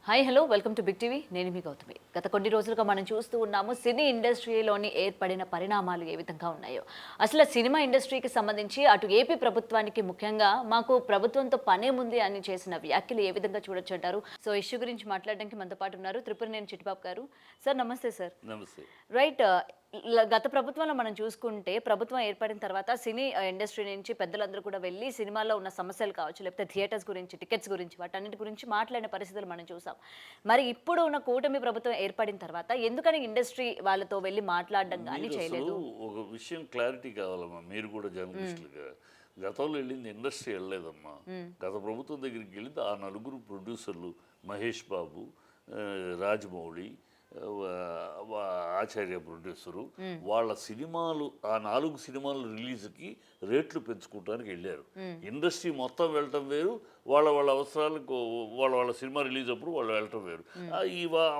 Hi hello welcome to big TV. నేను మీ గౌతమి. గత కొన్ని రోజులుగా మనం చూస్తూ ఉన్నాము సినీ ఇండస్ట్రీలోని ఏర్పడిన పరిణామాలు ఏ విధంగా ఉన్నాయో. అసలు సినిమా ఇండస్ట్రీకి సంబంధించి అటు ఏపీ ప్రభుత్వానికి ముఖ్యంగా మాకు ప్రభుత్వంతో పనేముంది అని చేసిన వ్యాఖ్యలు ఏ విధంగా చూడొచ్చు అంటారు? సో ఇష్యూ గురించి మాట్లాడడానికి మనతో పాటు ఉన్నారు త్రిపురనేని చిట్టిబాబు గారు. సార్ నమస్తే సార్. నమస్తే. రైట్. గత ప్రభుత్వంలో మనం చూసుకుంటే ప్రభుత్వం ఏర్పడిన తర్వాత సినీ ఇండస్ట్రీ నుంచి పెద్దలందరూ కూడా వెళ్ళి సినిమాల్లో ఉన్న సమస్యలు కావచ్చు, లేకపోతే థియేటర్స్ గురించి, టికెట్స్ గురించి, వాటన్నిటి గురించి మాట్లాడిన పరిస్థితులు మనం చూసాం. మరి ఇప్పుడు ఉన్న కూటమి ప్రభుత్వం ఏర్పడిన తర్వాత ఎందుకని ఇండస్ట్రీ వాళ్ళతో వెళ్ళి మాట్లాడడం కానీ చేయలేదు? ఒక విషయం క్లారిటీ కావాలమ్మా, మీరు కూడా జర్నలిస్టులుగా. గతంలో వెళ్ళింది ఇండస్ట్రీ వెళ్ళలేదమ్మా. గత ప్రభుత్వం దగ్గరికి వెళ్ళింది ఆ నలుగురు ప్రొడ్యూసర్లు, మహేష్ బాబు, రాజమౌళి, ఆచార్య ప్రొడ్యూసరు, వాళ్ళ సినిమాలు ఆ 4 సినిమాల రిలీజ్కి రేట్లు పెంచుకోవడానికి వెళ్ళారు. ఇండస్ట్రీ మొత్తం వెళ్ళటం వేరు, వాళ్ళ అవసరాలకు వాళ్ళ సినిమా రిలీజ్ అప్పుడు వాళ్ళు వెళ్ళటం వేరు.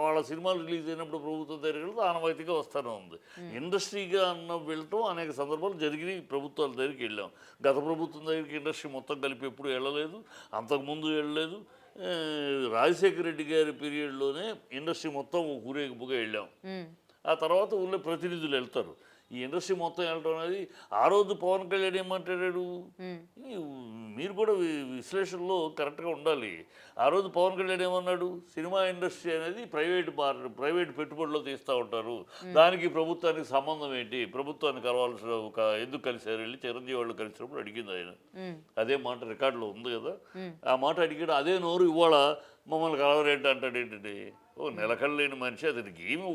వాళ్ళ సినిమాలు రిలీజ్ అయినప్పుడు ప్రభుత్వం దగ్గరికి వెళ్తే ఆనవాయితీగా వస్తూనే ఉంది. ఇండస్ట్రీగా వెళ్ళటం అనేక సందర్భాలు జరిగినాయి. ప్రభుత్వాల దగ్గరికి వెళ్ళాం. గత ప్రభుత్వం దగ్గరికి ఇండస్ట్రీ మొత్తం కలిపి ఎప్పుడు వెళ్ళలేదు, అంతకుముందు వెళ్ళలేదు. రాజశేఖర రెడ్డి గారి పీరియడ్లోనే ఇండస్ట్రీ మొత్తం ఊరేగింపుగా వెళ్ళాం. ఆ తర్వాత ఊళ్ళో ప్రతినిధులు వెళ్తారు. ఈ ఇండస్ట్రీ మొత్తం వెళ్ళటం అనేది ఆ రోజు పవన్ కళ్యాణ్ ఏమంటాడు, మీరు కూడా విశ్లేషణలో కరెక్ట్గా ఉండాలి. ఆ రోజు పవన్ కళ్యాణ్ ఏమన్నాడు, సినిమా ఇండస్ట్రీ అనేది ప్రైవేట్ పెట్టుబడిలో తీస్తూ ఉంటారు, దానికి ప్రభుత్వానికి సంబంధం ఏంటి, ప్రభుత్వాన్ని కలవాల్సిన ఎందుకు కలిశారు, వెళ్ళి చిరంజీవి వాళ్ళు కలిసినప్పుడు అడిగింది ఆయన. అదే మాట రికార్డులో ఉంది కదా. ఆ మాట అడిగాడు. అదే నోరు ఇవాళ మమ్మల్ని కలవరేంటి అంటాడు. ఏంటంటే నిలకడలేని మనిషి. అతనికి ఏమి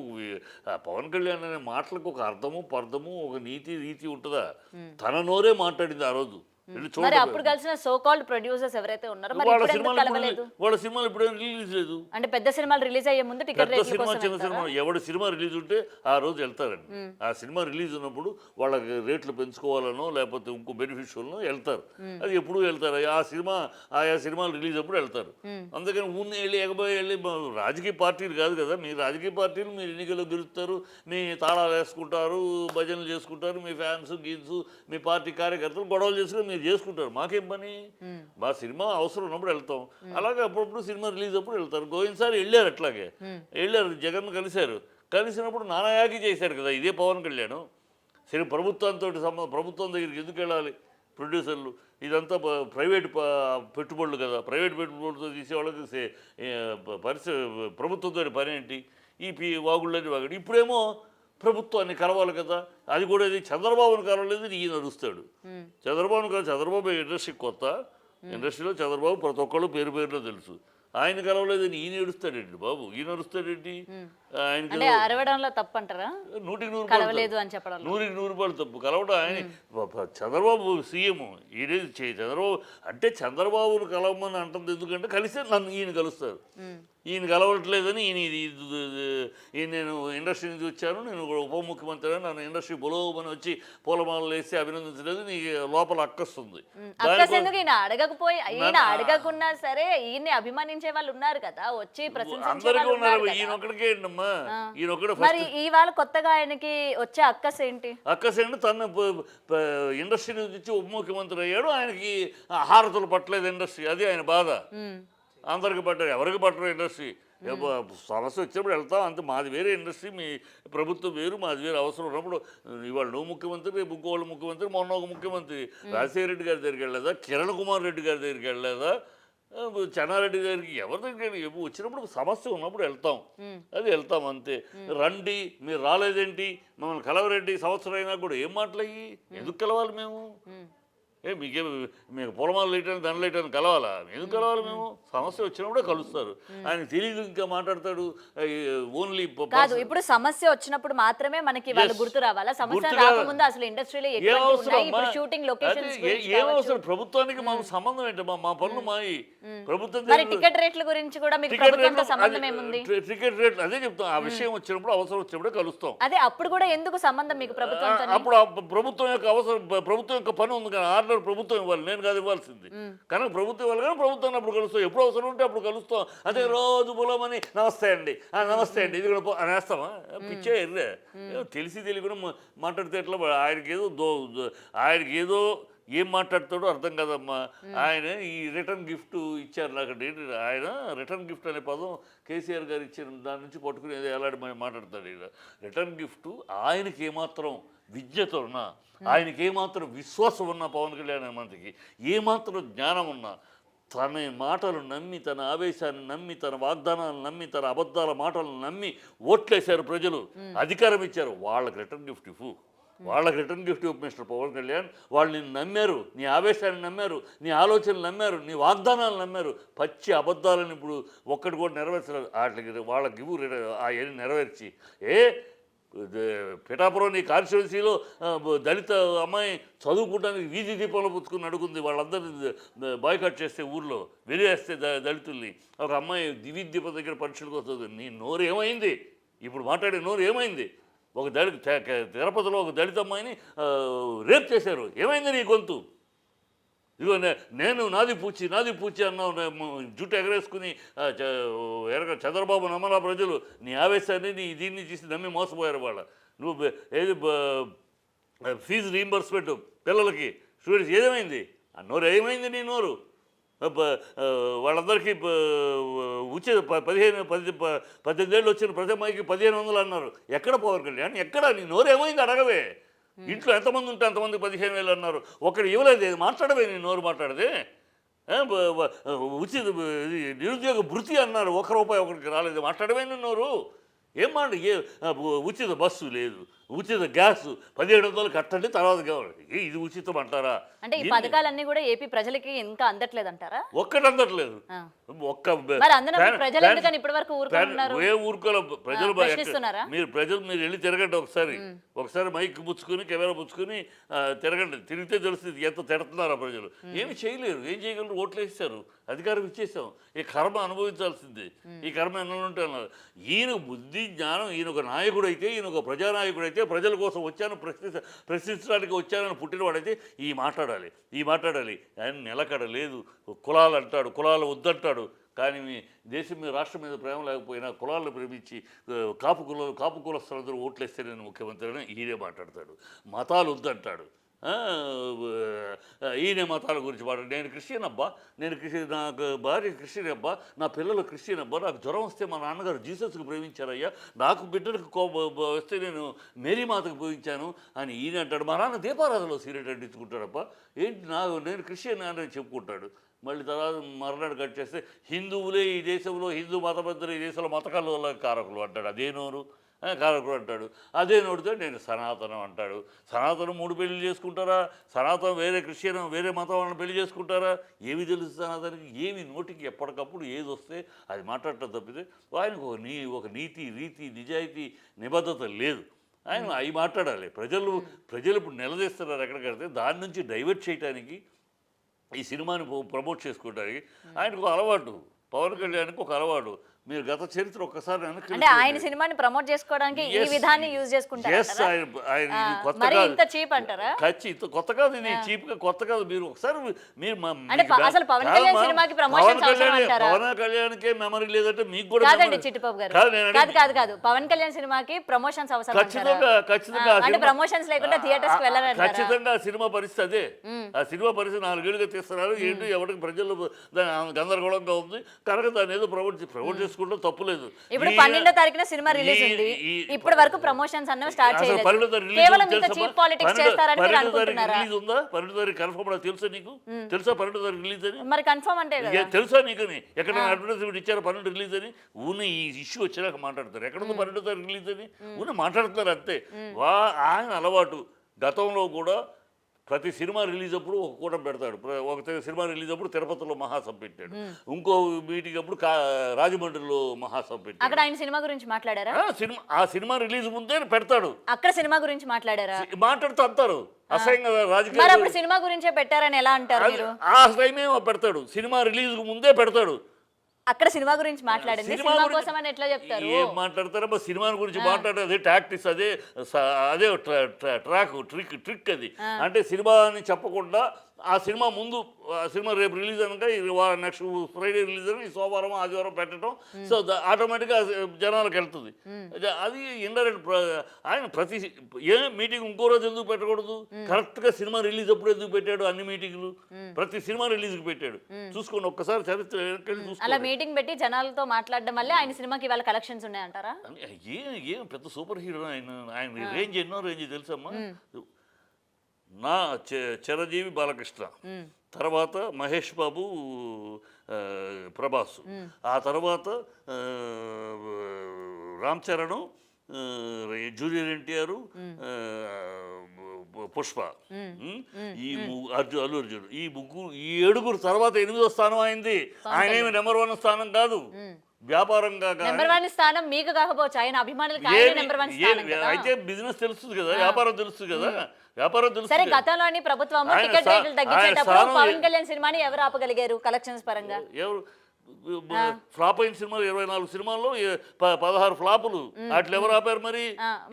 పవన్ కళ్యాణ్ అనే మాటలకు ఒక అర్థము పర్థము ఒక రీతి ఉంటుందా? తన నోరే మాట్లాడింది ఆ రోజు. మరి అప్పుడు కలిసిన సో కాల్డ్ ప్రొడ్యూసర్స్ ఎవరైతే ఉన్నారో వాళ్ళ సినిమాలు ఇప్పుడు రిలీజ్ లేదు. అంటే పెద్ద సినిమాలు రిలీజ్ అయ్యే ముందు టికెట్ రేట్ల సినిమా చిన్న సినిమా ఎవరి సినిమా రిలీజ్ ఉంటే ఆ రోజు వెళ్తారండి. ఆ సినిమా రిలీజ్ ఉన్నప్పుడు వాళ్ళకి రేట్లు పెంచుకోవాలనో లేకపోతే ఇంకో బెనిఫిషియల్నో వెళ్తారు. అది ఎప్పుడు వెళ్తారు, ఆయా సినిమాలు రిలీజ్ అప్పుడు వెళ్తారు. అందుకని ఊరిని వెళ్ళి వెళ్ళి రాజకీయ పార్టీలు కాదు కదా. మీ రాజకీయ పార్టీలు మీరు ఎన్నికల్లో గెలుస్తారు, మీ తాళాలు వేసుకుంటారు, భజనలు చేసుకుంటారు, మీ ఫ్యాన్స్ గీన్స్ మీ పార్టీ కార్యకర్తలు గొడవలు చేసుకుని మీరు చేసుకుంటారు. మాకేం పని? మా సినిమా అవసరం ఉన్నప్పుడు వెళ్తాం. అలాగే అప్పుడప్పుడు సినిమా రిలీజ్ అప్పుడు వెళ్తారు. గోవిందసారి వెళ్ళారు, అట్లాగే వెళ్ళారు. జగన్ కలిసినప్పుడు నానాయాగి చేశారు కదా. ఇదే పవన్ కళ్యాణ్ ప్రభుత్వం దగ్గరికి ఎందుకు వెళ్ళాలి ప్రొడ్యూసర్లు? ఇదంతా ప్రైవేట్ పెట్టుబడులు కదా. ప్రైవేట్ పెట్టుబడులతో తీసేవాళ్ళకి ప్రభుత్వంతో పని ఏంటి? ఈ వాగుళ్ళని వాగాడు. ఇప్పుడేమో ప్రభుత్వాన్ని కలవాలి కదా. అది కూడా ఇది చంద్రబాబుని కలవలేదు, ఈయన అరుస్తాడు. చంద్రబాబు ఇండస్ట్రీ కొత్త. ఇండస్ట్రీలో చంద్రబాబు ప్రతి ఒక్కళ్ళు పేరులో తెలుసు. ఆయన కలవలేదని ఈయన ఏడుస్తాడేంటి బాబు? ఈయన అరుస్తాడేంటి? ఆయన అరవడంలో తప్పంటారా? 100కి 100 తప్పు. కలవడం ఆయన చంద్రబాబు సీఎం. చంద్రబాబు అంటే చంద్రబాబును కలవమని అంటుంది. ఎందుకంటే కలిస్తే ఈయన కలుస్తారు. ఈయన కలవట్లేదని నేను ఇండస్ట్రీ నుంచి వచ్చాను, నేను ఉప ముఖ్యమంత్రి, నన్ను ఇండస్ట్రీ బులోమని వచ్చి పూలమాలలు వేసి అభినందించలేదు, నీకు లోపల అక్కస్తుంది. అడగకపోయి అడగకున్నా సరే ఈయన్ని అభిమానించే వాళ్ళు ఉన్నారు కదా, వచ్చి అందరికీ ఉన్నారు. ఈయనొక్కడికే ఏంటమ్మా, ఈయనొక్కడు. మరి ఇవాళ కొత్తగా ఆయనకి వచ్చే అక్కసేంటి తన ఇండస్ట్రీ నుంచి వచ్చి ఉప ముఖ్యమంత్రి అయ్యాడు. ఆయనకి హారతులు పట్టలేదు ఇండస్ట్రీ. అది ఆయన బాధ. అందరికి పట్టారు, ఎవరికి పట్టరు ఇండస్ట్రీ. సమస్య వచ్చినప్పుడు వెళ్తాం అంతే. మాది వేరే ఇండస్ట్రీ, మీ ప్రభుత్వం వేరు, మాది వేరే. అవసరం ఉన్నప్పుడు ఇవాళ నువ్వు ముఖ్యమంత్రి, రేపు ఇంకోళ్ళు ముఖ్యమంత్రి, మొన్న ఒక ముఖ్యమంత్రి రాజశేఖర రెడ్డి గారి దగ్గరికి వెళ్ళలేదా, కిరణ్ కుమార్ రెడ్డి గారి దగ్గరికి వెళ్ళలేదా, చెన్నారెడ్డి గారికి ఎవరి దగ్గర వచ్చినప్పుడు సమస్య ఉన్నప్పుడు వెళ్తాం. అది వెళ్తాం అంతే. రండి, మీరు రాలేదేంటి, మమ్మల్ని కలవరెడ్డి సంవత్సరం అయినా కూడా ఏం మాటలయ్యి, ఎందుకు కలవాలి మేము? మీకు పొలమాలు వేయటానికి దండలు వేయటానికి కలవాలా? ఎందుకు కలవాలి మేము? సమస్య వచ్చినప్పుడే కలుస్తారు. ఆయన తెలియదు, ఇంకా మాట్లాడతాడు. ఓన్లీ కాదు, ఇప్పుడు సమస్య వచ్చినప్పుడు మాత్రమే మనకి వాళ్ళు గుర్తు రావాలా? సమస్య రాకముందు అసలు ఇండస్ట్రీలో ఏమవసరం? ప్రభుత్వానికి మాకు సంబంధం ఏంటి? మా పనులు మాయి. ప్రభుత్వం టికెట్ రేట్ల గురించి కూడా మీకు ప్రభుత్వంతో సంబంధం ఏముంది? టికెట్ రేట్లు అదే చెప్తాం. ఆ విషయం వచ్చినప్పుడు, అవసరం వచ్చినప్పుడే కలుస్తాం. అదే అప్పుడు కూడా ఎందుకు సంబంధం మీకు ప్రభుత్వంతో? అప్పుడు ప్రభుత్వం యొక్క అవసరం, ప్రభుత్వం యొక్క పని ఉంది కదా. ప్రభుత్వం ఇవ్వాలి, నేను కాదు ఇవ్వాల్సింది. కనుక ప్రభుత్వం ఇవ్వాలి, కానీ ప్రభుత్వం అప్పుడు కలుస్తాం. ఎప్పుడు అవసరం ఉంటే అప్పుడు కలుస్తాం. అదే రోజు బులమని నమస్తే అండి ఇది కూడా అనేస్తామా? పిచ్చే ఎర్రే. తెలిసి తెలియకుండా మాట్లాడితే ఎట్లా? ఆయనకి ఏదో ఏం మాట్లాడతాడో అర్థం కదమ్మా. ఆయన ఈ రిటర్న్ గిఫ్ట్ ఇచ్చారు నాకు. ఆయన రిటర్న్ గిఫ్ట్ అనే పదం కేసీఆర్ గారు ఇచ్చిన దాని నుంచి పట్టుకుని ఎలాంటి మాట్లాడతాడు. ఈయన రిటర్న్ గిఫ్ట్ ఆయనకి ఏమాత్రం విజ్ఞత ఉన్నా, ఆయనకి ఏమాత్రం విశ్వాసం ఉన్నా, పవన్ కళ్యాణ్ మంత్రికి ఏమాత్రం జ్ఞానం ఉన్నా, తన మాటలు నమ్మి, తన ఆవేశాన్ని నమ్మి, తన వాగ్దానాలను నమ్మి, తన అబద్ధాల మాటలను నమ్మి ఓట్లేశారు ప్రజలు, అధికారం ఇచ్చారు. వాళ్ళకి రిటర్న్ గిఫ్ట్ ఇవ్వు, వాళ్ళకి రిటర్న్ గిఫ్ట్ ఇవ్వు మిస్టర్ పవన్ కళ్యాణ్. వాళ్ళు నిన్ను నమ్మారు, నీ ఆవేశాన్ని నమ్మారు, నీ ఆలోచనలు నమ్మారు, నీ వాగ్దానాలు నమ్మారు. పచ్చి అబద్ధాలను ఇప్పుడు ఒక్కటి కూడా నెరవేర్చలేదు. వాటికి వాళ్ళకి ఇవ్వు అవన్నీ నెరవేర్చి. పిఠాపురం నీ కాన్స్టిట్యున్సీలో దళిత అమ్మాయి చదువుకోవడానికి వీధి దీపంలో పుచ్చుకుని అడుగుంది. వాళ్ళందరినీ బాయ్కాట్ చేస్తే, ఊర్లో వెలివేస్తే దళితుల్ని, ఒక అమ్మాయి వీధి దీపం దగ్గర పరీక్షలకు వస్తుంది. నీ నోరు ఏమైంది? ఇప్పుడు మాట్లాడే నోరు ఏమైంది? ఒక తిరుపతిలో ఒక దళిత అమ్మాయిని రేప్ చేశారు. ఏమైంది నీ గొంతు? ఇదిగో నేను నాది పూచి అన్నావు, జుట్టు ఎగరేసుకుని చంద్రబాబు నమ్మలా ప్రజలు. నీ ఆవేశాన్ని, నీ దీన్ని చూసి నమ్మి మోసపోయారు. నువ్వు ఏది ఫీజు రీయింబర్స్మెంట్ పిల్లలకి, స్టూడెంట్స్ ఏదేమైంది? ఆ నోరు ఏమైంది? నీ నోరు వాళ్ళందరికీ ఉచిత 18 ఏళ్ళు వచ్చిన ప్రతి అమ్మాయికి 1500 అన్నారు. ఎక్కడ పవన్ కళ్యాణ్? ఎక్కడ? నీ నోరు ఏమైంది అడగవే. ఇంట్లో ఎంతమంది ఉంటే అంతమందికి 15,000 అన్నారు. ఒకటి ఇవ్వలేదు. మాట్లాడవే, నీ నోరు మాట్లాడదే. ఉచిత నిరుద్యోగ భృతి అన్నారు, ₹1 ఒకరికి రాలేదు. మాట్లాడవే నీ నోరు. ఏం మాట? ఉచిత బస్సు లేదు, ఉచిత గ్యాస్ 1700 కట్టండి, తర్వాత కావాలి. ఇది ఉచితం అంటారా? అంటే ఈ పథకాలన్నీ కూడా ఏపీ ప్రజలకి ఇంకా అందట్లేదు అంటారా? ఒక్కటి అందట్లేదు. ఏ ఊరుకోలో ప్రజలు మీరు వెళ్ళి తిరగండి ఒకసారి మైక్ పుచ్చుకుని, కెమెరా పుచ్చుకుని తిరగండి. తిరిగితే తెలుస్తుంది ఎంత తిడుతున్నారా ప్రజలు. ఏమి చేయలేరు. ఏం చేయగలరు? ఓట్లు వేస్తారు, అధికారం ఇచ్చేసాం. ఈ కర్మ అనుభవించాల్సిందే. ఈ కర్మ ఎన్నుంటే అన్నారు. ఈయన బుద్ధి జ్ఞానం, ఈయన ఒక నాయకుడు అయితే, ఈయన ఒక ప్రజానాయకుడు అయితే, ప్రజల కోసం వచ్చాను, ప్రశ్నించడానికి వచ్చానని పుట్టినవాడైతే ఈ మాట్లాడాలి. ఆయన నిలకడ లేదు. కులాలు అంటాడు, కులాలు వద్దంటాడు. కానీ మీ దేశం మీద, రాష్ట్రం మీద ప్రేమ లేకపోయినా కులాలను ప్రేమించి కాపు కులస్తులందరూ ఓట్లేస్తే నేను ముఖ్యమంత్రి అని ఈయనే మాట్లాడతాడు. మతాలు వద్దంటాడు. ఈయన మతాల గురించి మాట్లాడు. నేను క్రిస్టియన్ అబ్బా, నాకు భార్య క్రిస్టియన్ అబ్బా, నా పిల్లలు క్రిస్టియన్ అబ్బా, నాకు జ్వరం వస్తే మా నాన్నగారు జీసస్కి ప్రేమించారయ్యా, నాకు బిడ్డలకు వస్తే నేను మేరీ మాతకు ప్రేమించాను అని ఈయన అంటాడు. మా నాన్న దీపారాధనలో సీరియట్ అంటించుకుంటాడబ్బా. ఏంటి నేను క్రిస్టియన్ అని చెప్పుకుంటాడు. మళ్ళీ తర్వాత మర్నాడు కట్ చేస్తే హిందువులే ఈ దేశంలో, హిందూ మతబద్ధులు ఈ దేశంలో మతకాల కారకులు అంటాడు. అదేనోరు కారకుడు అంటాడు. అదే నోడితే నేను సనాతనం అంటాడు. సనాతనం 3 పెళ్లి చేసుకుంటారా? సనాతనం వేరే క్రిస్టియన్ వేరే మతం వాళ్ళని పెళ్లి చేసుకుంటారా? ఏమి తెలుసు సనాతనానికి? ఏమి నోటికి ఎప్పటికప్పుడు ఏది వస్తే అది మాట్లాడటం తప్పితే ఆయనకు ఒక నీతి, రీతి, నిజాయితీ, నిబద్ధత లేదు. ఆయన అవి మాట్లాడాలి. ప్రజలు ఇప్పుడు నిలదీస్తున్నారు ఎక్కడికడితే. దాని నుంచి డైవర్ట్ చేయడానికి, ఈ సినిమాని ప్రమోట్ చేసుకోవడానికి ఆయనకు అలవాటు. పవన్ కళ్యాణ్కి ఒక అలవాటు. మీరు గత చరిత్ర ఒక్కసారి అంటే ఆయన సినిమాని ప్రమోట్ చేసుకోవడానికి ఈ విధాన్ని యూజ్ చేసుకుంటారు. ఇంత కొత్త కాదు, ఇది చీప్ గా కొత్త కాదు. మీరు ఒకసారి అసలు పవన్ కళ్యాణ్ సినిమాకి ప్రమోషన్స్ అవసరం అంటారా? పవన్ కళ్యాణ్కే మెమరీ లేదంటే మీకు కూడా కాదండి చిట్టిబాబు గారు. కాదు పవన్ కళ్యాణ్ సినిమాకి ప్రమోషన్స్ అవసరం. ఖచ్చితంగా అంటే ప్రమోషన్స్ లేకుండా థియేటర్స్ కి వెళ్ళాలంటారా? ఖచ్చితంగా సినిమా పరిస్థితి అదే. ఆ సినిమా పరిస్థితి 4 ఏళ్ళుగా తీస్తున్నారు. ఏంటి ఎవరికి ప్రజలు గందరగోళంగా ఉంది కనుక దాన్ని ఏదో ప్రమోట్ చేసుకుంటే తప్పులేదు. ఇప్పుడు 12వ తారీఖున సినిమా రిలీజ్ ఉంది. ఇప్పటి వరకు ప్రమోషన్స్ అన్నవి స్టార్ట్ చేయలేదు. కేవలం ఇంత చీప్ పాలిటిక్స్ చేస్తారని మీరు అనుకుంటున్నారా? రిలీజ్ ఉందా? 12వ తారీఖు కన్ఫర్మ్ తెలుసా నీకు? తెలుసా 12వ తారీఖు రిలీజ్ అని? మరి కన్ఫర్మ్ అంటే తెలుసా నీకు? ఎక్కడ అడ్వర్టైజ్మెంట్ ఇచ్చారు 12 రిలీజ్ అని? ఊనే ఈ ఇష్యూ వచ్చాక మాట్లాడతారు. ఎక్కడ ఉంది 12వ తారీఖు రిలీజ్ అని? ఊనే మాట్లాడుతున్నారు అంతే. ఆయన అలవాటు. గతంలో కూడా ప్రతి సినిమా రిలీజ్ అప్పుడు ఒక కూటం పెడతాడు. ఒక సినిమా రిలీజ్ అప్పుడు తిరుపతిలో మహాసభ పెట్టాడు. ఇంకో మీటింగ్ అప్పుడు రాజమండ్రిలో మహాసభ పెట్టాడు. అక్కడ ఆయన సినిమా గురించి మాట్లాడారా? ఆ సినిమా రిలీజ్ ముందే పెడతాడు. అక్కడ సినిమా గురించి మాట్లాడారా? మాట్లాడుతూ అంటారు అసహ్యంగా రాజకీయ. సినిమా గురించే పెట్టారని ఎలా అంటారు? ఆ టైమే పెడతాడు. సినిమా రిలీజ్ ముందే పెడతాడు. అక్కడ సినిమా గురించి మాట్లాడింది సినిమా కోసం అని ఎట్లా చెప్తారు? ఏం మాట్లాడతారబ్బా? సినిమా గురించి మాట్లాడే అదే టాక్టిక్స్, అదే ట్రాక్ ట్రిక్ అది. అంటే సినిమా అని చెప్పకుండా ఆ సినిమా ముందు ఆ సినిమా రేపు రిలీజ్ అనక నెక్స్ట్ ఫ్రైడే రిలీజ్ అని సోమవారం ఆదివారం పెట్టడం, సో ఆటోమేటిక్గా జనాలకు వెళ్తుంది. అది ఇండైరెక్ట్. ఆయన ప్రతి మీటింగ్ ఇంకో రోజు ఎందుకు పెట్టకూడదు? కరెక్ట్గా సినిమా రిలీజ్ అప్పుడు ఎందుకు పెట్టాడు అన్ని మీటింగ్లు? ప్రతి సినిమా రిలీజ్కి పెట్టాడు. చూసుకోండి ఒక్కసారి చరిత్ర అలా మీటింగ్ పెట్టి జనాలతో మాట్లాడడం వల్లే ఆయన సినిమాకి ఇవాళ కలెక్షన్స్ ఉన్నాయంటారా? ఏం పెద్ద సూపర్ హీరో ఆయన రేంజ్ ఎన్నో రేంజ్ తెలుసమ్మా. నా చిరంజీవి బాలకృష్ణ, తర్వాత మహేష్ బాబు, ప్రభాస్, ఆ తర్వాత రామ్ చరణ్, జూనియర్ ఎన్టీఆర్, పుష్ప, అల్లు అర్జున్, ఈ ఏడుగురు తర్వాత 8వ స్థానం అయింది. ఆయన ఏమి నెంబర్ 1 స్థానం కాదు, వ్యాపారంగా నెంబర్ 1 స్థానం మీకు కాకపోవచ్చు, ఆయన అభిమానులకు ఆయన నెంబర్ 1 స్థానం కదా. అయితే బిజినెస్ తెలుస్తుంది కదా, వ్యాపారం తెలుస్తుంది కదా, వ్యాపారం తెలుసు. సరే, గతంలోని ప్రభుత్వం టికెట్ రేట్లు తగ్గించేటప్పుడు పవన్ కళ్యాణ్ సినిమాని ఎవరు ఆపగలిగారు కలెక్షన్స్ పరంగా? ఎవరు? ఫ్లాప్ అయిన సినిమాలు 24 సినిమాల్లో 16 ఫ్లాపులు. వాటిలో ఎవరు ఆపారు మరి?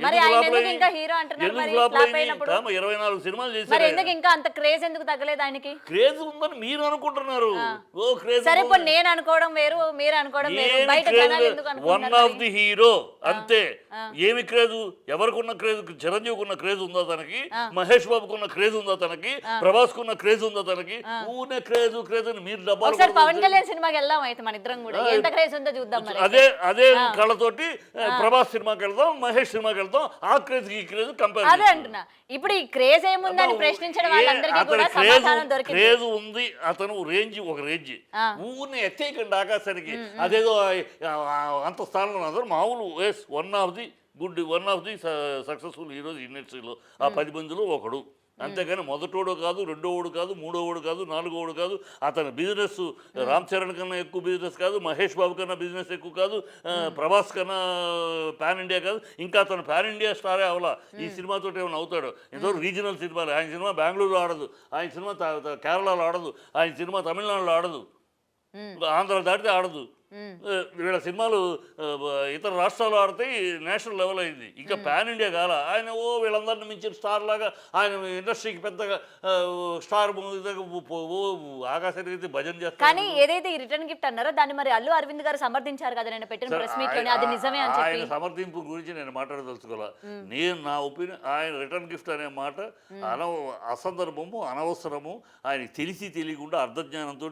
మరి ఆయన ఎందుకు ఇంకా హీరో అంటున్నారు? మరి ఫ్లాప్ అయినప్పుడు 24 సినిమాలు చేశారు. మరి ఎందుకు ఇంకా అంత క్రేజ్ ఎందుకు తగ్గలేదు ఆయనకి? క్రేజ్ ఉందని మీరు అనుకుంటున్నారు. ఓ క్రేజ్. సరే, ఇప్పుడు నేను అనుకోవడం వేరు, మీరు అనుకోవడం వేరు. బయట జనాలు ఎందుకు అనుకుంటున్నారు? వన్ ఆఫ్ ది హీరో అంతే. ఏమి క్రేజ్? ఎవరికున్న క్రేజ్? చిరంజీవికి ఉన్న క్రేజ్ ఉందా తనకి? మహేష్ బాబుకు ఉన్న క్రేజ్ ఉందా తనకి? ప్రభాస్ కున్న క్రేజ్ ఉందా తనకి? ఊనే క్రేజ్ క్రేజ్ అని మీరు డబ్బాలు. ఒకసారి పవన్ కళ్యాణ్ సినిమాకి వెళ్దాం అయితే మన ఇద్దరం కూడా, ఎంత క్రేజ్ ఉందో చూద్దాం. అదే కళ్ళతోటి ప్రభాస్ సినిమాకి వెళ్దాం, మహేష్ సినిమాకి వెళ్దాం. ఆ క్రేజ్ ఈ క్రేజ్ కంపేర్. అదే అంటున్నా. ఇప్పుడు ఈ క్రేజ్ ఏముందని ప్రశ్నించడం వాళ్ళందరికీ కూడా సమాధానం దొరికింది. క్రేజ్ ఉంది, అతను రేంజ్ ఒక రేంజ్. ఊరిని ఎత్తేయకండి ఆకాశానికి. అదేదో అంత స్థానంలో అందరూ మామూలు one of the successful heroes ఇండస్ట్రీలో ఆ 10 మందిలో ఒకడు. అంతేగాని మొదటోడు కాదు, రెండోడు కాదు, మూడోడు కాదు, నాలుగోడు కాదు. అతని బిజినెస్ రామ్ చరణ్ కన్నా ఎక్కువ బిజినెస్ కాదు, మహేష్ బాబు కన్నా బిజినెస్ ఎక్కువ కాదు, ప్రభాస్ కన్నా పాన్ ఇండియా కాదు. ఇంకా అతను పాన్ ఇండియా స్టారే అవలా. ఈ సినిమాతో ఏమైనా అవుతాడు? ఎంతవరకు రీజనల్ సినిమాలు. ఆయన సినిమా బెంగళూరులో ఆడదు, ఆయన సినిమా కేరళలో ఆడదు, ఆయన సినిమా తమిళనాడులో ఆడదు, ఆంధ్ర దాటితే ఆడదు. వీళ్ళ సినిమాలు ఇతర రాష్ట్రాలు ఆడితే నేషనల్ లెవెల్ అయింది. ఇంకా పాన్ ఇండియా కాల. ఆయన వీళ్ళందరినీ మించిన స్టార్ లాగా ఆయన ఇండస్ట్రీకి పెద్దగా స్టార్ ఆకాశానికి భజన చేస్తారు. కానీ ఏదైతే ఈ రిటర్న్ గిఫ్ట్ అన్నారో దాన్ని మరి అల్లు అరవింద్ గారు సమర్థించారు కదా నేను పెట్టిన ప్రెస్ మీట్ లోనే, అది నిజమే అని చెప్పి. ఆయన సమర్థింపు గురించి నేను మాట్లాడదలుచుకోవాలా. నేను నా ఒపీనియన్, ఆయన రిటర్న్ గిఫ్ట్ అనే మాట అసందర్భము, అనవసరము. ఆయనకి తెలిసి తెలియకుండా అర్ధజ్ఞానంతో